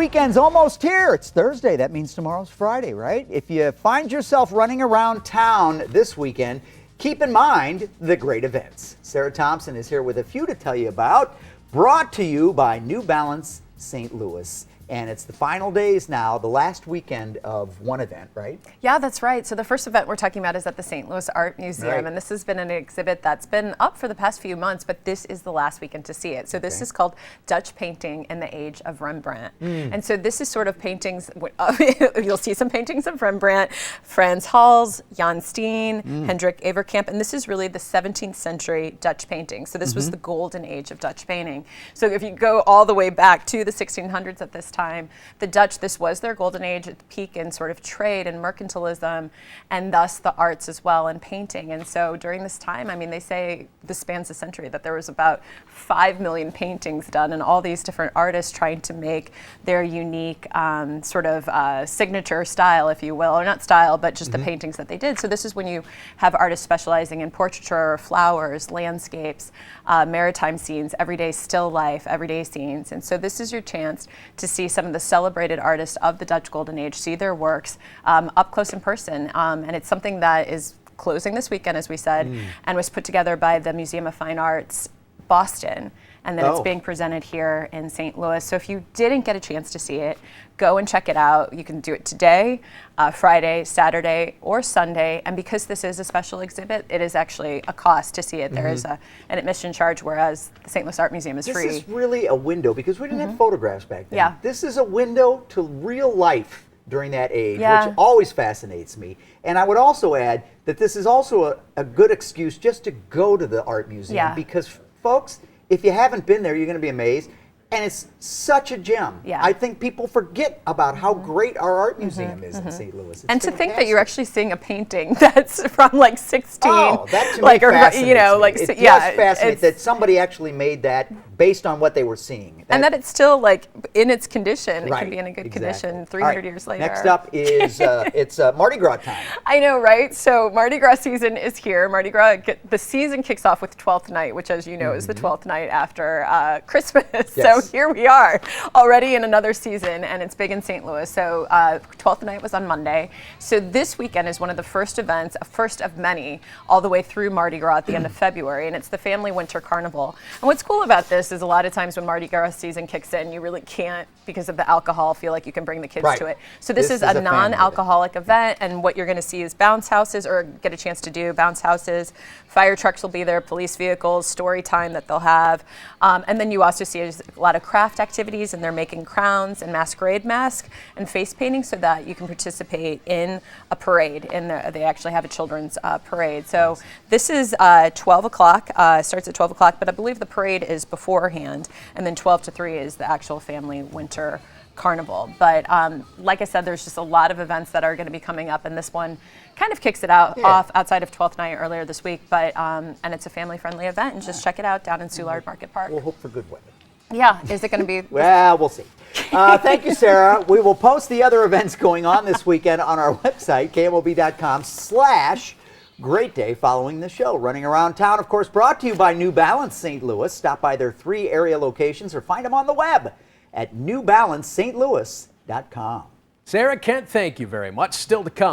Weekend's almost here. It's Thursday. That means tomorrow's Friday, right? If you find yourself running around town this weekend, keep in mind the great events. Sarah Thompson is here with a few to tell you about, brought to you by New Balance St. Louis. And it's the final days now, the last weekend of one event, right? Yeah, that's right. So the first event we're talking about is at the St. Louis Art Museum. Right. And this has been an exhibit that's been up for the past few months, but this is the last weekend to see it. So this is called Dutch Painting in the Age of Rembrandt. And so this is sort of paintings, you'll see some paintings of Rembrandt, Frans Hals, Jan Steen, Hendrik Everkamp, and this is really the 17th century Dutch painting. So this was the golden age of Dutch painting. So if you go all the way back to the 1600s at this time, the Dutch, this was their golden age at the peak in sort of trade and mercantilism, and thus the arts as well, and painting. And so during this time, I mean, they say this spans a century, that there was about 5 million paintings done, and all these different artists trying to make their unique sort of signature style, if you will, or not style, but just the paintings that they did. So this is when you have artists specializing in portraiture, flowers, landscapes, maritime scenes, everyday still life, everyday scenes. And so this is your chance to see some of the celebrated artists of the Dutch Golden Age, see their works up close in person. And it's something that is closing this weekend, as we said, and was put together by the Museum of Fine Arts, Boston. And then it's being presented here in St. Louis. So if you didn't get a chance to see it, go and check it out. You can do it today, Friday, Saturday, or Sunday. And because this is a special exhibit, it is actually a cost to see it. There is an admission charge, whereas the St. Louis Art Museum is free. This is really a window, because we didn't have photographs back then. Yeah. This is a window to real life during that age, which always fascinates me. And I would also add that this is also a good excuse just to go to the art museum, because folks, if you haven't been there, you're going to be amazed. And it's such a gem. I think people forget about how great our art museum is in St. Louis. It's and to think that you're actually seeing a painting that's from like 16. Oh, that to like, me fascinates you know, me. like, It so, does fascinate that somebody actually made that based on what they were seeing. And that it's still like in its condition. It can be in a good condition 300 years later. Next up is it's Mardi Gras time. I know, right? So Mardi Gras season is here. Mardi Gras, the season kicks off with 12th night, which, as you know, is the 12th night after Christmas. So here we are already in another season, and it's big in St. Louis. So 12th night was on Monday. So this weekend is one of the first events, a first of many, all the way through Mardi Gras at the end of February, and it's the Family Winter Carnival. And what's cool about this is a lot of times when Mardi Gras season kicks in, you really can't, because of the alcohol, feel like you can bring the kids to it. So this is a non-alcoholic event, and what you're going to see is bounce houses, or get a chance to do bounce houses. Fire trucks will be there, police vehicles, story time that they'll have. And then you also see a lot of craft activities, and they're making crowns and masquerade masks and face painting so that you can participate in a parade. They actually have a children's parade. So this is 12 o'clock, starts at 12 o'clock, but I believe the parade is beforehand, and then 12 to 3 is the actual Family Winter Carnival. But like I said, there's just a lot of events that are going to be coming up, and this one kind of kicks it off outside of 12th night earlier this week. But and it's a family-friendly event, and just check it out down in Soulard Market Park. We'll hope for good weather. Yeah, is it going to be? Well, we'll see. Thank you, Sarah. We will post the other events going on this weekend on our website, KMOB.com/Great Day following the show. Running around town, of course, brought to you by New Balance St. Louis. Stop by their 3 area locations or find them on the web at newbalancestlouis.com. Sarah, Kent, thank you very much. Still to come.